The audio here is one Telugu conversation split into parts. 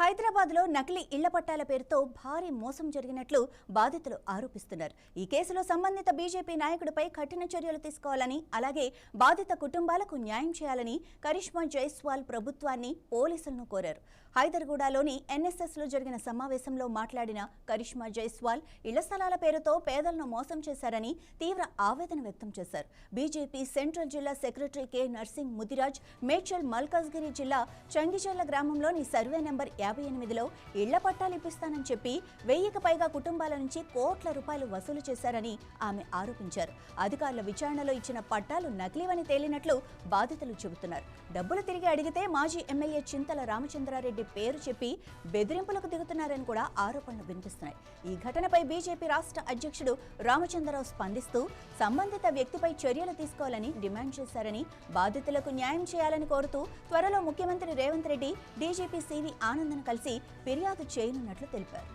హైదరాబాద్లో నకిలీ ఇళ్ల పట్టాల పేరుతో భారీ మోసం జరిగినట్లు బాధితులు ఆరోపిస్తున్నారు. ఈ కేసులో సంబంధిత బీజేపీ నాయకుడిపై కఠిన చర్యలు తీసుకోవాలని, అలాగే బాధిత కుటుంబాలకు న్యాయం చేయాలని కరిష్మా జైస్వాల్ ప్రభుత్వాన్ని, పోలీసులను కోరారు. హైదర్గూడలోని ఎన్ఎస్ఎస్లో జరిగిన సమావేశంలో మాట్లాడిన కరిష్మా జైస్వాల్ ఇళ్ల స్థలాల పేరుతో పేదలను మోసం చేశారని తీవ్ర ఆవేదన వ్యక్తం చేశారు. బీజేపీ సెంట్రల్ జిల్లా secretary K nursing Mudiraj Medchal Malkajgiri జిల్లా చంగిచెర్ల గ్రామంలోని సర్వే నెంబర్ 58లో ఇళ్ల పట్టాలు ఇప్పిస్తానని చెప్పి 1000కి పైగా కుటుంబాల నుంచి కోట్ల రూపాయలు వసూలు చేశారని ఆమె ఆరోపించారు. అధికారుల విచారణలో ఇచ్చిన పట్టాలు నకిలీవని తేలినట్లు బాధితులు చెబుతున్నారు. డబ్బులు తిరిగి అడిగితే మాజీ ఎమ్మెల్యే చింతల రామచంద్రారెడ్డి పేరు చెప్పి బెదిరింపులకు దిగుతున్నారని కూడా ఆరోపణలు వినిపిస్తున్నాయి. ఈ ఘటనపై బీజేపీ రాష్ట్ర అధ్యక్షుడు రామచంద్రరావు స్పందిస్తూ సంబంధిత వ్యక్తిపై చర్యలు తీసుకోవాలని డిమాండ్ చేశారని, బాధితులకు న్యాయం చేయాలని కోరుతూ త్వరలో ముఖ్యమంత్రి రేవంత్ రెడ్డి, డీజీపీ సివి ఆనంద్ను కలిసి ఫిర్యాదు చేయనున్నట్లు తెలిపారు.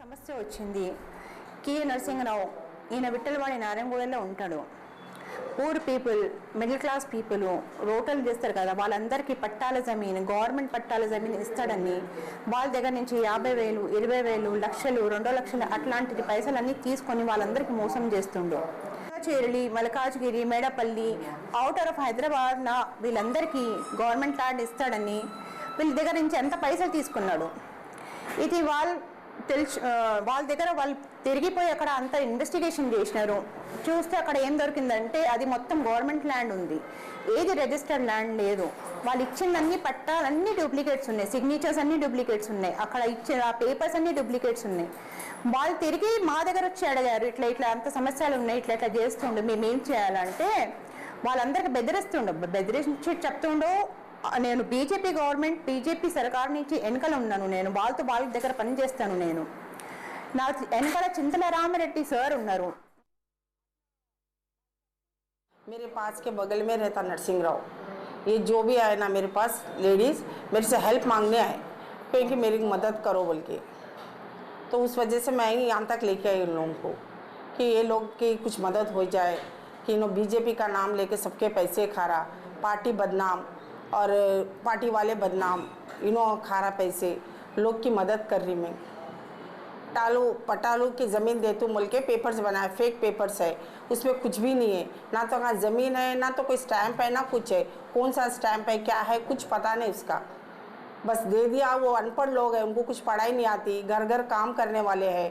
సమస్య వచ్చింది. కె నరసింహరావు ఈయన విట్టలవాడి నారాయణగూడలో ఉంటాడు. Poor people, middle class people రోటలు చేస్తారు కదా, వాళ్ళందరికీ పట్టాల జమీన్, గవర్నమెంట్ పట్టాల జమీన్ ఇస్తాడని వాళ్ళ దగ్గర నుంచి 50,000, 20,000, లక్షలు, 2 లక్షలు అట్లాంటి పైసలన్నీ తీసుకొని వాళ్ళందరికీ మోసం చేస్తుండు. చేరలి, మల్కాజ్గిరి, మేడపల్లి, అవుటర్ ఆఫ్ హైదరాబాద్ వీళ్ళందరికీ గవర్నమెంట్ ల్యాండ్ ఇస్తాడని వీళ్ళ దగ్గర నుంచి ఎంత పైసలు తీసుకున్నాడు. ఇది వాళ్ళ దగ్గర వాళ్ళు తిరిగిపోయి అక్కడ అంత ఇన్వెస్టిగేషన్ చేసినారు. చూస్తే అక్కడ ఏం దొరికిందంటే అది మొత్తం గవర్నమెంట్ ల్యాండ్ ఉంది, ఏది రిజిస్టర్డ్ ల్యాండ్ లేదు. వాళ్ళు ఇచ్చిందన్ని పట్టాలన్నీ డూప్లికేట్స్ ఉన్నాయి, సిగ్నేచర్స్ అన్ని డూప్లికేట్స్ ఉన్నాయి, అక్కడ ఇచ్చిన ఆ పేపర్స్ అన్ని డూప్లికేట్స్ ఉన్నాయి. వాళ్ళు తిరిగి మా దగ్గర వచ్చి అడిగారు, ఇట్లా అంత సమస్యలు ఉన్నాయి, ఇట్లా చేస్తుండే, మేమేం చేయాలంటే వాళ్ళందరికీ బెదిరించి చెప్తుండో నేను బీజేపీ గవర్నమెంట్, బీజేపీ సర్కార్ నుంచి వెనకాల ఉన్నాను, నేను వాళ్ళ దగ్గర పనిచేస్తాను, నేను నా వెనకాల చింతల రామరెడ్డి సార్ ఉన్నారు. मेरे पास के बगल में रहता नरसिंह राव, ये जो भी आए ना मेरे पास लेडीज़ मेरे से हेल्प मांगने आए, क्योंकि मेरी मदद करो बोल के, तो उस वजह से मैं यहाँ तक लेके आई उन लोगों को कि ये लोग की कुछ मदद हो जाए, कि इन्हों बीजेपी का नाम लेके सबके पैसे खा रहा, पार्टी बदनाम और पार्टी वाले बदनाम, इन्हों खा रहा पैसे, लोग की मदद कर रही मैं। पटालू की ज़मीन दे तू मुल के पेपर्स बनाए, फेक पेपर्स है, उसमें कुछ भी नहीं है, ना तो कहाँ ज़मीन है, ना तो कोई स्टैंप है, ना कुछ है, कौन सा स्टैंप है, क्या है, कुछ पता नहीं उसका, बस दे दिया। वो अनपढ़ लोग हैं, उनको कुछ पढ़ाई नहीं आती, घर घर काम करने वाले हैं,